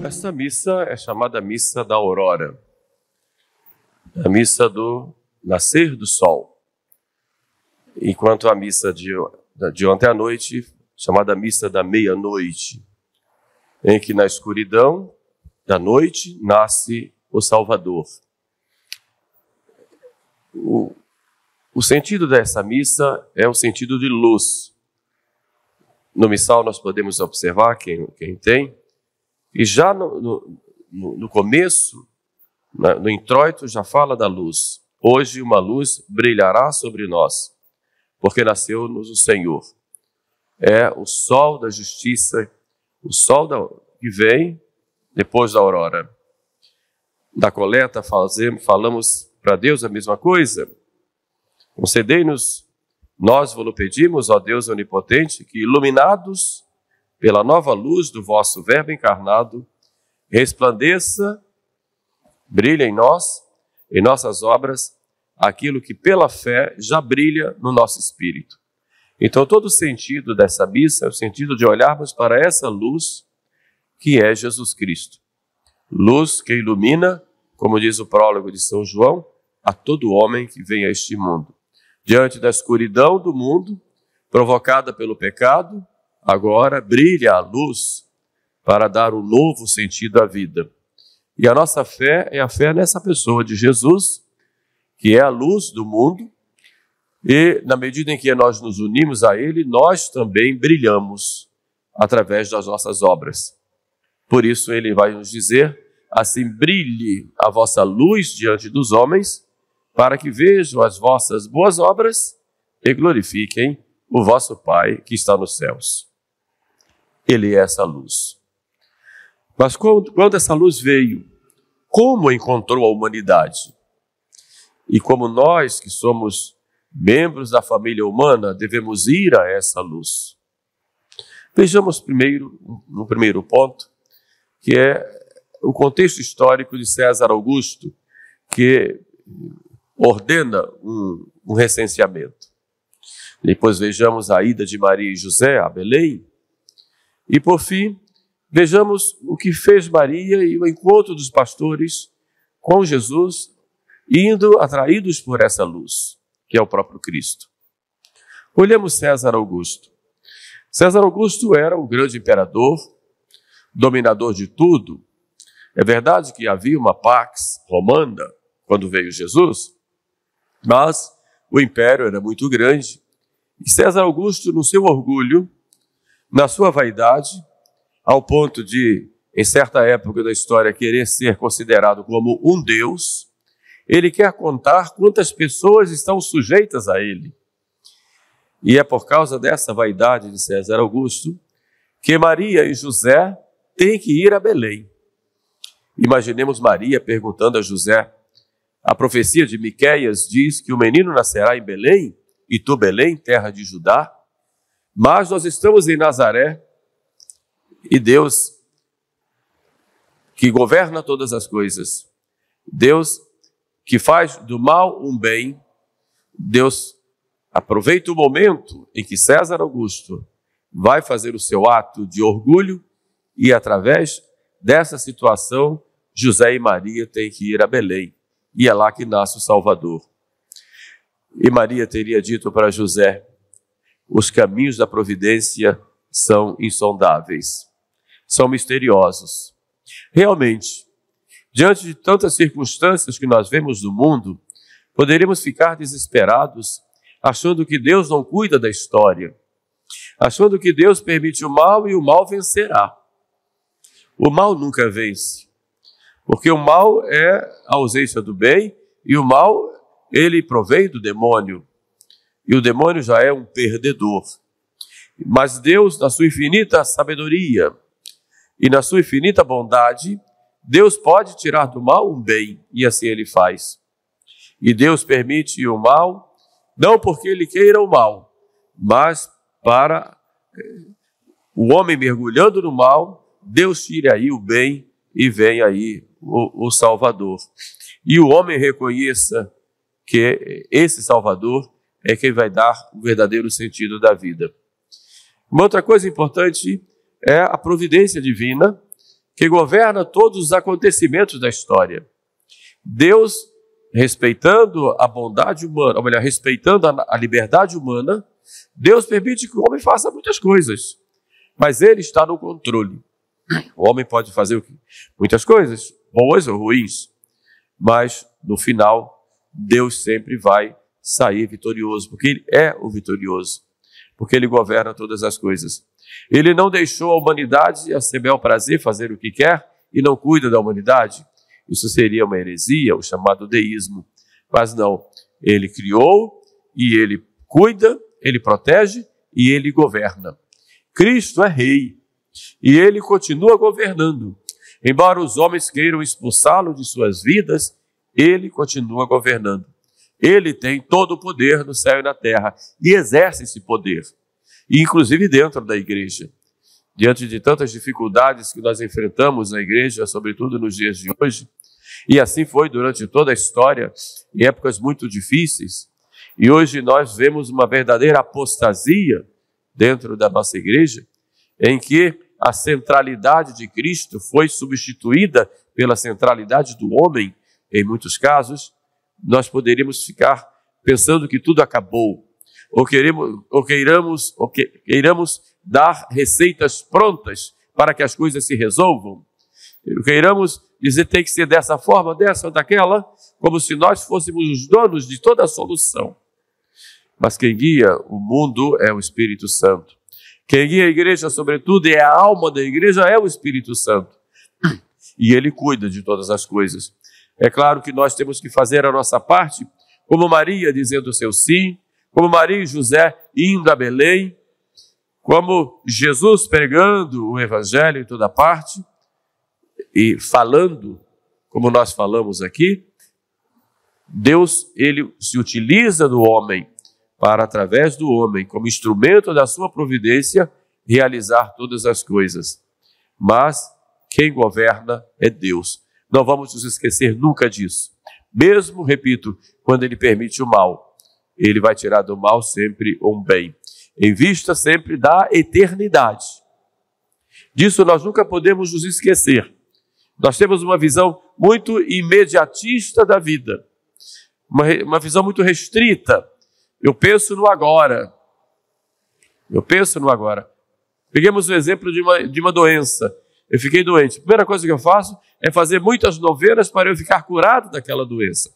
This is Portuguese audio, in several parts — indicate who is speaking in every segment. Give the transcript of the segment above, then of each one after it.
Speaker 1: Essa missa é chamada Missa da Aurora, a missa do nascer do sol, enquanto a missa de ontem à noite, chamada Missa da Meia-Noite, em que na escuridão da noite nasce o Salvador. O sentido dessa missa é o sentido de luz. No missal nós podemos observar, quem tem, e já no começo, no introito, já fala da luz. Hoje uma luz brilhará sobre nós, porque nasceu-nos o Senhor. É o sol da justiça, o sol que vem depois da aurora. Da coleta falamos para Deus a mesma coisa. Concedei-nos, nós vos pedimos, ó Deus onipotente, que iluminados pela nova luz do vosso Verbo encarnado, resplandeça, brilha em nós, em nossas obras, aquilo que pela fé já brilha no nosso espírito. Então todo o sentido dessa missa é o sentido de olharmos para essa luz que é Jesus Cristo. Luz que ilumina, como diz o prólogo de São João, a todo homem que vem a este mundo. Diante da escuridão do mundo, provocada pelo pecado, agora brilha a luz para dar um novo sentido à vida. E a nossa fé é a fé nessa pessoa de Jesus, que é a luz do mundo, e na medida em que nós nos unimos a Ele, nós também brilhamos através das nossas obras. Por isso Ele vai nos dizer, assim brilhe a vossa luz diante dos homens, para que vejam as vossas boas obras e glorifiquem o vosso Pai que está nos céus. Ele é essa luz. Mas quando essa luz veio, como encontrou a humanidade? E como nós, que somos membros da família humana, devemos ir a essa luz? Vejamos primeiro, no primeiro ponto, que é o contexto histórico de César Augusto, que ordena um recenseamento. Depois vejamos a ida de Maria e José a Belém. E por fim, vejamos o que fez Maria e o encontro dos pastores com Jesus, indo atraídos por essa luz, que é o próprio Cristo. Olhemos César Augusto. César Augusto era um grande imperador, dominador de tudo. É verdade que havia uma pax romana quando veio Jesus, mas o império era muito grande. E César Augusto, no seu orgulho, na sua vaidade, ao ponto de, em certa época da história, querer ser considerado como um deus, ele quer contar quantas pessoas estão sujeitas a ele. E é por causa dessa vaidade de César Augusto que Maria e José têm que ir a Belém. Imaginemos Maria perguntando a José: a profecia de Miqueias diz que o menino nascerá em Belém, e tu, Belém, terra de Judá? Mas nós estamos em Nazaré, e Deus, que governa todas as coisas, Deus que faz do mal um bem, Deus aproveita o momento em que César Augusto vai fazer o seu ato de orgulho, e através dessa situação, José e Maria têm que ir a Belém, e é lá que nasce o Salvador. E Maria teria dito para José: os caminhos da providência são insondáveis, são misteriosos. Realmente, diante de tantas circunstâncias que nós vemos no mundo, poderíamos ficar desesperados, achando que Deus não cuida da história, achando que Deus permite o mal e o mal vencerá. O mal nunca vence, porque o mal é a ausência do bem, e o mal, ele provém do demônio, e o demônio já é um perdedor. Mas Deus, na sua infinita sabedoria e na sua infinita bondade, Deus pode tirar do mal um bem, e assim Ele faz. E Deus permite o mal, não porque Ele queira o mal, mas para o homem mergulhando no mal, Deus tire aí o bem e vem aí o Salvador. E o homem reconheça que esse Salvador é quem vai dar o verdadeiro sentido da vida. Uma outra coisa importante é a providência divina, que governa todos os acontecimentos da história. Deus, respeitando a bondade humana, ou melhor, respeitando a liberdade humana, Deus permite que o homem faça muitas coisas, mas ele está no controle. O homem pode fazer o quê? Muitas coisas, boas ou ruins, mas no final, Deus sempre vai sair vitorioso, porque Ele é o vitorioso, porque Ele governa todas as coisas. Ele não deixou a humanidade a seu bel prazer fazer o que quer e não cuida da humanidade. Isso seria uma heresia, o chamado deísmo. Mas não, Ele criou e Ele cuida, Ele protege e Ele governa. Cristo é rei e Ele continua governando. Embora os homens queiram expulsá-lo de suas vidas, Ele continua governando. Ele tem todo o poder no céu e na terra e exerce esse poder, inclusive dentro da igreja. Diante de tantas dificuldades que nós enfrentamos na igreja, sobretudo nos dias de hoje, e assim foi durante toda a história, em épocas muito difíceis, e hoje nós vemos uma verdadeira apostasia dentro da nossa igreja, em que a centralidade de Cristo foi substituída pela centralidade do homem, em muitos casos. Nós poderíamos ficar pensando que tudo acabou, ou queiramos dar receitas prontas para que as coisas se resolvam, queiramos dizer tem que ser dessa forma, dessa ou daquela, como se nós fôssemos os donos de toda a solução. Mas quem guia o mundo é o Espírito Santo. Quem guia a igreja, sobretudo, e é a alma da igreja, é o Espírito Santo. E Ele cuida de todas as coisas. É claro que nós temos que fazer a nossa parte, como Maria dizendo o seu sim, como Maria e José indo a Belém, como Jesus pregando o Evangelho em toda parte e falando, como nós falamos aqui. Deus, Ele se utiliza do homem para, através do homem, como instrumento da sua providência, realizar todas as coisas. Mas quem governa é Deus. Não vamos nos esquecer nunca disso. Mesmo, repito, quando Ele permite o mal, Ele vai tirar do mal sempre um bem, em vista sempre da eternidade. Disso nós nunca podemos nos esquecer. Nós temos uma visão muito imediatista da vida, uma visão muito restrita. Eu penso no agora. Peguemos o exemplo de uma doença. Eu fiquei doente. A primeira coisa que eu faço é fazer muitas novenas para eu ficar curado daquela doença.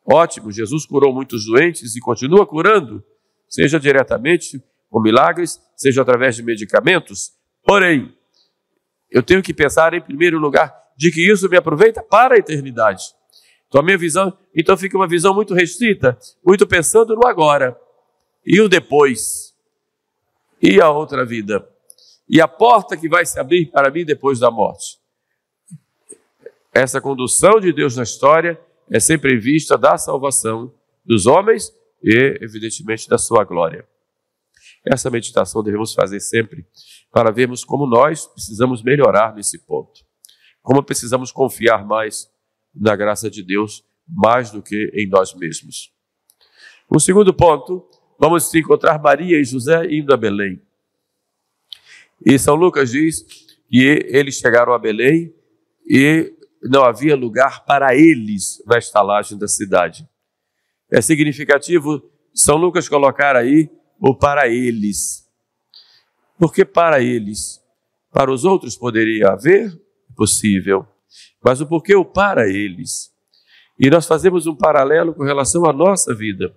Speaker 1: Ótimo, Jesus curou muitos doentes e continua curando, seja diretamente com milagres, seja através de medicamentos. Porém, eu tenho que pensar em primeiro lugar de que isso me aproveita para a eternidade. Então a minha visão, fica uma visão muito restrita, muito pensando no agora. E o depois? E a outra vida? E a porta que vai se abrir para mim depois da morte? Essa condução de Deus na história é sempre em vista da salvação dos homens e, evidentemente, da sua glória. Essa meditação devemos fazer sempre para vermos como nós precisamos melhorar nesse ponto. Como precisamos confiar mais na graça de Deus, mais do que em nós mesmos. O segundo ponto, vamos encontrar Maria e José indo a Belém. E São Lucas diz que eles chegaram a Belém e não havia lugar para eles na estalagem da cidade. É significativo São Lucas colocar aí o para eles. Por que para eles? Para os outros poderia haver? Possível. Mas o porquê o para eles? E nós fazemos um paralelo com relação à nossa vida.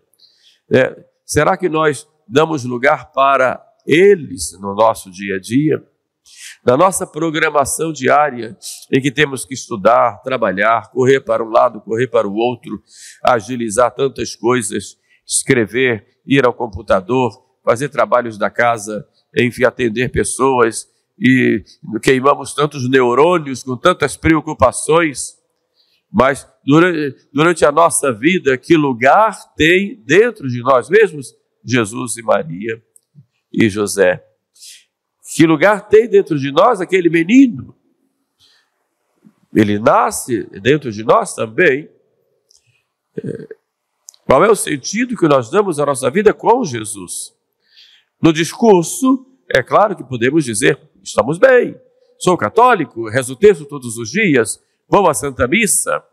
Speaker 1: Será que nós damos lugar para eles no nosso dia a dia? Na nossa programação diária, em que temos que estudar, trabalhar, correr para um lado, correr para o outro, agilizar tantas coisas, escrever, ir ao computador, fazer trabalhos da casa, enfim, atender pessoas, e queimamos tantos neurônios com tantas preocupações, mas durante a nossa vida, que lugar tem dentro de nós mesmos Jesus e Maria e José? Que lugar tem dentro de nós aquele menino? Ele nasce dentro de nós também. Qual é o sentido que nós damos à nossa vida com Jesus? No discurso, é claro que podemos dizer, estamos bem, sou católico, rezo o texto todos os dias, vou à Santa Missa,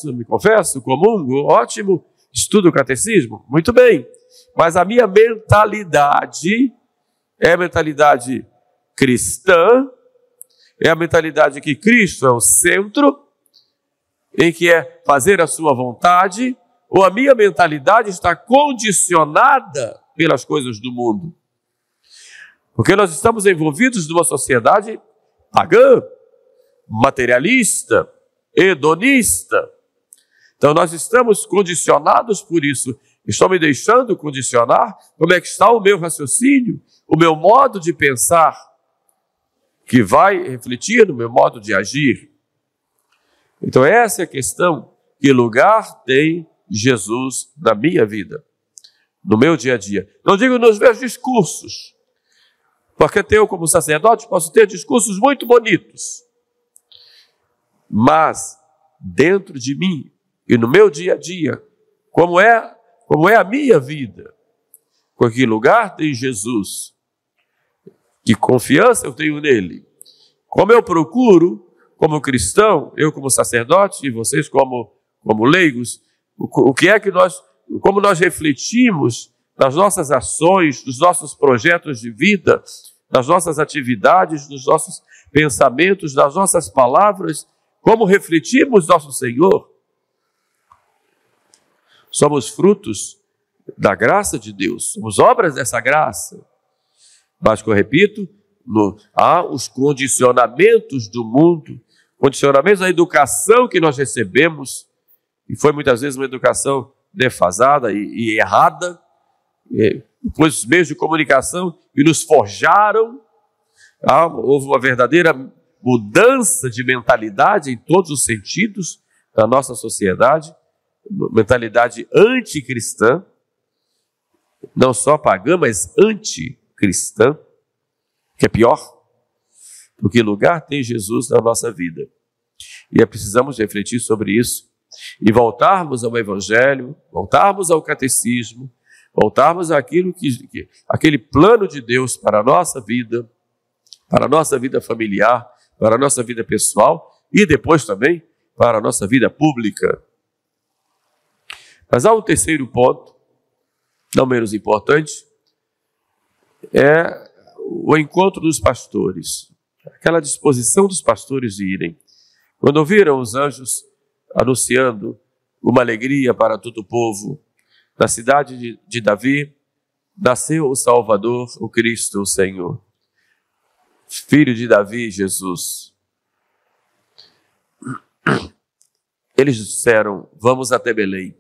Speaker 1: me confesso, comungo, ótimo, estudo o catecismo, muito bem. Mas a minha mentalidade é a mentalidade cristã, é a mentalidade que Cristo é o centro, em que é fazer a sua vontade, ou a minha mentalidade está condicionada pelas coisas do mundo. Porque nós estamos envolvidos numa sociedade pagã, materialista, hedonista. Então nós estamos condicionados por isso. Estou me deixando condicionar como é que está o meu raciocínio, o meu modo de pensar, que vai refletir no meu modo de agir. Então essa é a questão: que lugar tem Jesus na minha vida, no meu dia a dia? Não digo nos meus discursos, porque eu, como sacerdote, posso ter discursos muito bonitos, mas dentro de mim e no meu dia a dia, como é a minha vida? Com que lugar tem Jesus? Que confiança eu tenho nele? Como eu procuro, como cristão, eu como sacerdote e vocês como leigos, o que é que como nós refletimos nas nossas ações, nos nossos projetos de vida, nas nossas atividades, nos nossos pensamentos, nas nossas palavras, como refletimos nosso Senhor? Somos frutos da graça de Deus, somos obras dessa graça. Mas, que eu repito, há os condicionamentos do mundo, condicionamentos da educação que nós recebemos, e foi muitas vezes uma educação defasada e errada, depois os meios de comunicação que nos forjaram. Houve uma verdadeira mudança de mentalidade em todos os sentidos da nossa sociedade, mentalidade anticristã, não só pagã, mas anticristã, que é pior. Porque lugar tem Jesus na nossa vida? E precisamos refletir sobre isso e voltarmos ao Evangelho, voltarmos ao catecismo, voltarmos àquilo aquele plano de Deus para a nossa vida familiar, para a nossa vida pessoal e depois também para a nossa vida pública. Mas há um terceiro ponto, não menos importante, é o encontro dos pastores, aquela disposição dos pastores de irem. Quando ouviram os anjos anunciando uma alegria para todo o povo, na cidade de Davi nasceu o Salvador, o Cristo, o Senhor, filho de Davi, Jesus. Eles disseram: vamos até Belém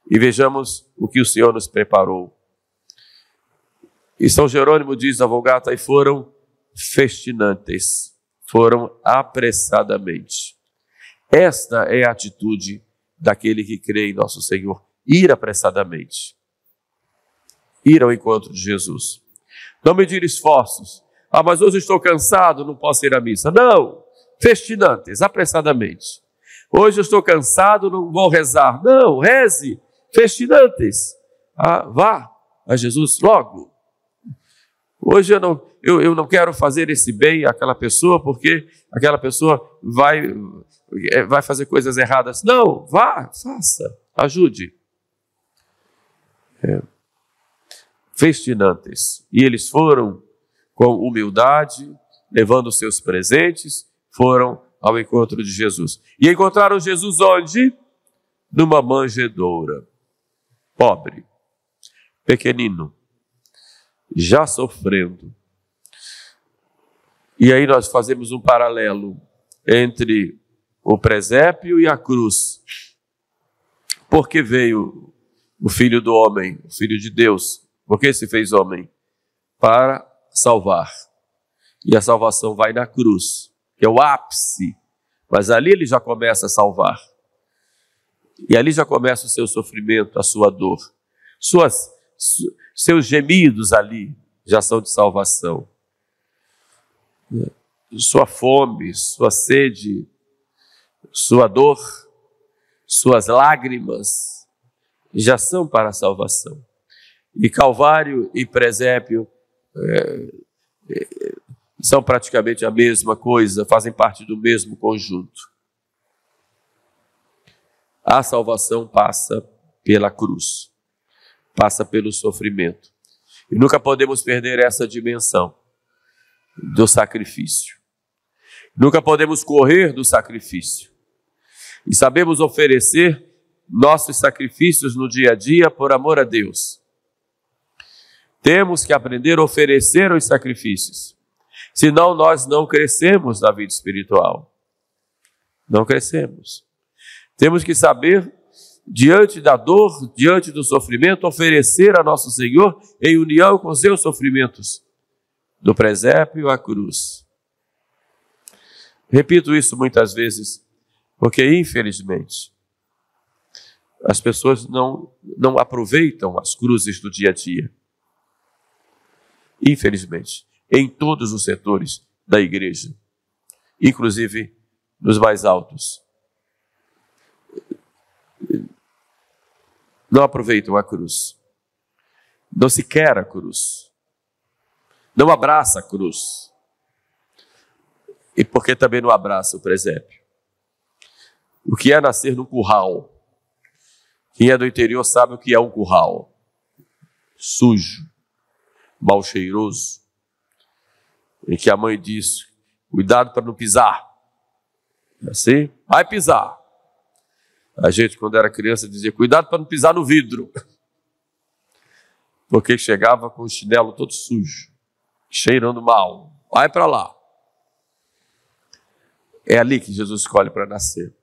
Speaker 1: e vejamos o que o Senhor nos preparou. E São Jerônimo diz na Vulgata: e foram festinantes, foram apressadamente. Esta é a atitude daquele que crê em nosso Senhor: ir apressadamente, ir ao encontro de Jesus. Não medir esforços. Mas hoje estou cansado, não posso ir à missa. Não, festinantes, apressadamente. Hoje eu estou cansado, não vou rezar. Não, reze, festinantes. Vá a Jesus logo. Hoje eu não quero fazer esse bem àquela pessoa, porque aquela pessoa vai fazer coisas erradas. Não, vá, faça, ajude. Festinantes. E eles foram com humildade, levando os seus presentes, foram ao encontro de Jesus. E encontraram Jesus onde? Numa manjedoura. Pobre, pequenino, já sofrendo. E aí nós fazemos um paralelo entre o presépio e a cruz. Porque veio o Filho do Homem, o Filho de Deus? Porque se fez homem? Para salvar. E a salvação vai na cruz, que é o ápice. Mas ali ele já começa a salvar. E ali já começa o seu sofrimento, a sua dor. Seus gemidos ali já são de salvação. Sua fome, sua sede, sua dor, suas lágrimas já são para a salvação. E Calvário e presépio são praticamente a mesma coisa, fazem parte do mesmo conjunto. A salvação passa pela cruz, passa pelo sofrimento. E nunca podemos perder essa dimensão do sacrifício. Nunca podemos correr do sacrifício. E sabemos oferecer nossos sacrifícios no dia a dia por amor a Deus. Temos que aprender a oferecer os sacrifícios. Senão nós não crescemos na vida espiritual. Não crescemos. Temos que saber, diante da dor, diante do sofrimento, oferecer a nosso Senhor em união com os seus sofrimentos, do presépio à cruz. Repito isso muitas vezes, porque infelizmente as pessoas não aproveitam as cruzes do dia a dia. Infelizmente, em todos os setores da igreja, inclusive nos mais altos, não aproveitam a cruz, não se quer a cruz, não abraça a cruz, e porque também não abraça o presépio. O que é nascer num curral? Quem é do interior sabe o que é um curral. Sujo, mal cheiroso, em que a mãe diz, cuidado para não pisar. Assim, vai pisar. A gente, quando era criança, dizia, cuidado para não pisar no vidro. Porque chegava com o chinelo todo sujo, cheirando mal. Vai para lá. É ali que Jesus escolhe para nascer.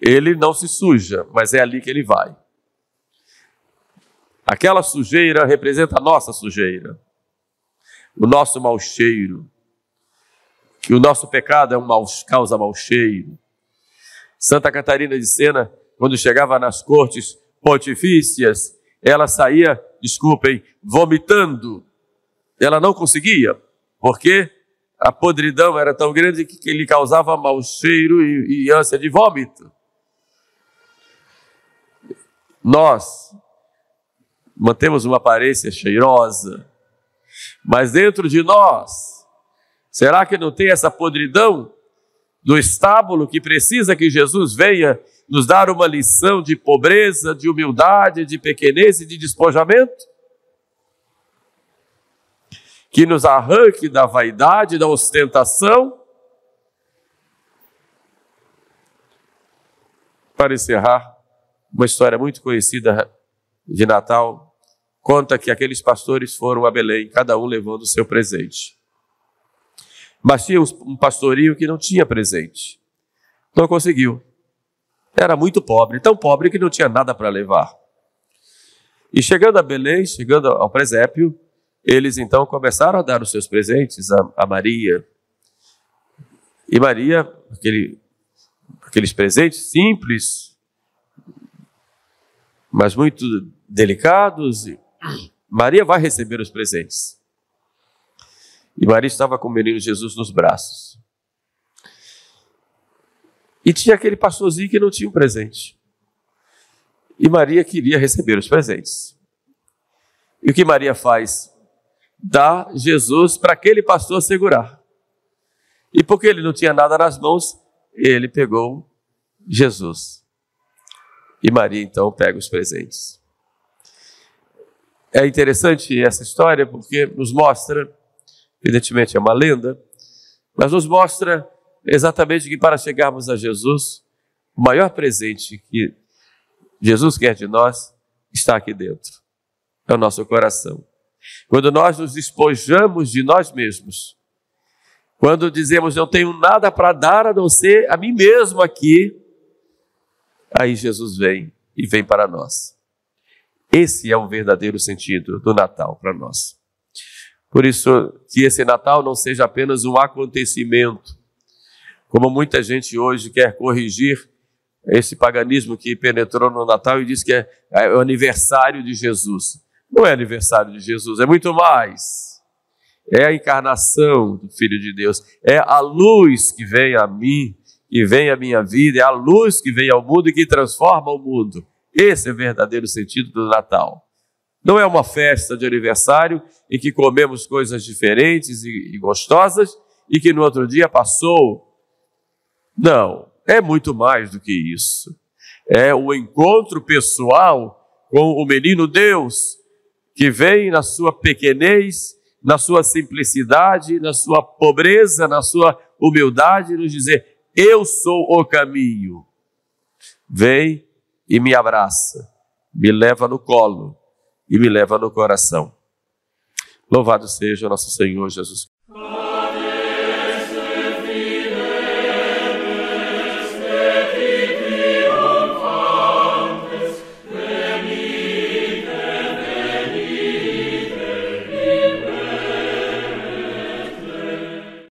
Speaker 1: Ele não se suja, mas é ali que ele vai. Aquela sujeira representa a nossa sujeira, o nosso mau cheiro, que o nosso pecado causa mau cheiro. Santa Catarina de Sena, quando chegava nas cortes pontifícias, ela saía, vomitando. Ela não conseguia, porque a podridão era tão grande que lhe causava mau cheiro e ânsia de vômito. Nós mantemos uma aparência cheirosa, mas dentro de nós, será que não tem essa podridão do estábulo que precisa que Jesus venha nos dar uma lição de pobreza, de humildade, de pequenez e de despojamento? Que nos arranque da vaidade, da ostentação? Para encerrar, uma história muito conhecida de Natal conta que aqueles pastores foram a Belém, cada um levando o seu presente. Mas tinha um pastorinho que não tinha presente. Não conseguiu. Era muito pobre, tão pobre que não tinha nada para levar. E chegando a Belém, chegando ao presépio, eles então começaram a dar os seus presentes a Maria. E Maria, aqueles presentes simples, mas muito delicados, Maria vai receber os presentes. E Maria estava com o menino Jesus nos braços. E tinha aquele pastorzinho que não tinha um presente. E Maria queria receber os presentes. E o que Maria faz? Dá Jesus para aquele pastor segurar. E porque ele não tinha nada nas mãos, ele pegou Jesus. E Maria então pega os presentes. É interessante essa história porque nos mostra, evidentemente é uma lenda, mas nos mostra exatamente que para chegarmos a Jesus, o maior presente que Jesus quer de nós está aqui dentro. É o nosso coração. Quando nós nos despojamos de nós mesmos, quando dizemos, não tenho nada para dar a não ser a mim mesmo aqui, aí Jesus vem e vem para nós. Esse é o verdadeiro sentido do Natal para nós. Por isso, que esse Natal não seja apenas um acontecimento, como muita gente hoje quer corrigir esse paganismo que penetrou no Natal e diz que é o aniversário de Jesus. Não é aniversário de Jesus, é muito mais. É a encarnação do Filho de Deus. É a luz que vem a mim, que vem à minha vida, é a luz que vem ao mundo e que transforma o mundo. Esse é o verdadeiro sentido do Natal. Não é uma festa de aniversário em que comemos coisas diferentes e gostosas e que no outro dia passou. Não, é muito mais do que isso. É o encontro pessoal com o menino Deus, que vem na sua pequenez, na sua simplicidade, na sua pobreza, na sua humildade, nos dizer: eu sou o caminho. Vem e me abraça, me leva no colo e me leva no coração. Louvado seja nosso Senhor Jesus Cristo.